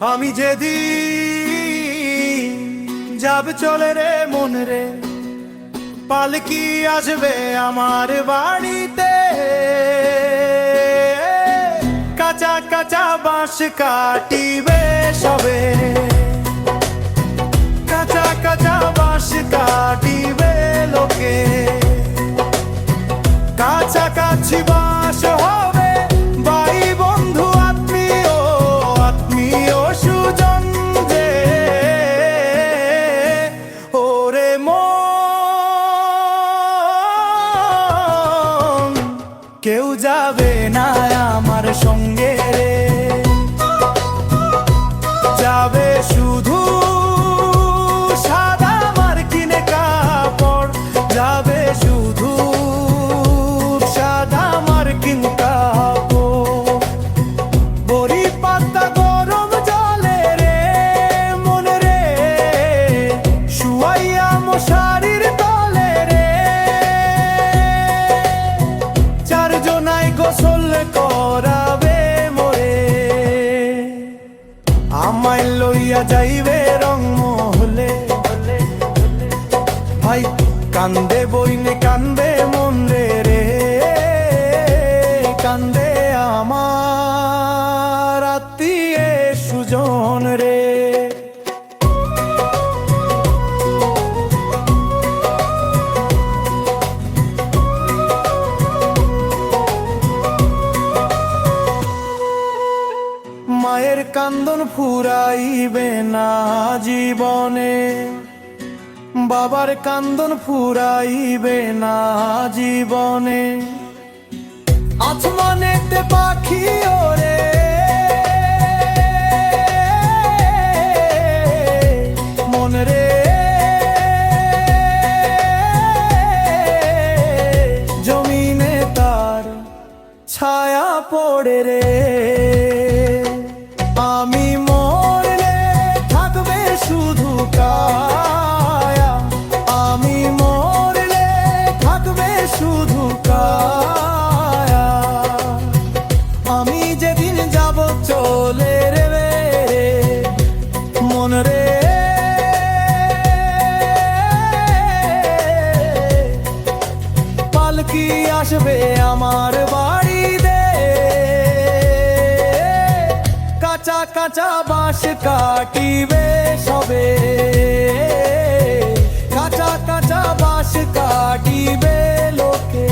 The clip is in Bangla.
আমি যেদিন যাবে চলে রে মন রে, পালকি আসবে আমার বাড়িতে। কাঁচা কাঁচা বাঁশ কাটিবে সবে, কাঁচা কাঁচা বাঁশ কাটিবে লোকে। কাছাকাছি বাস হবে ভাই বন্ধু আত্মীয়, আত্মীয় সুজন যে। ওরে মন কেউ যাবে না আমার সঙ্গে রে, যাবে শুধু সাদা মার্কিন কাপড়, যাবে শুধু সাদা মার্কিন কাপড়। বড়ি পাতা গরম জলে রে মন রে, শুয়াইয়া মশারির তলে রে। চারজনায় গোসল করাবে মোরে, আমায় লইয়া যাইবে রংমহলে। ভাই কান্দে বইনে কান্দে মন রে রে, কান্দে আমার আত্মীয় সুজন রে। মায়ের কান্দন ফুরাইবে না জীবনে, বাবার কান্দন ফুরাইবে না জীবনে। আসমানেতে পাখি ওরে মন রে, জমিনে তার ছায়া পড়ে রে। আমি মরলে থাকবে শুধু কায়া, আমি মরলে থাকবে শুধু কায়া। আমি যেদিন যাব চলে রে মন রে, পালকি আসবে আমার বাড়িতে। কাঁচা কাঁচা বাঁশ কাটিবে সবে, কাঁচা কাঁচা বাঁশ কাটিবে লোকে।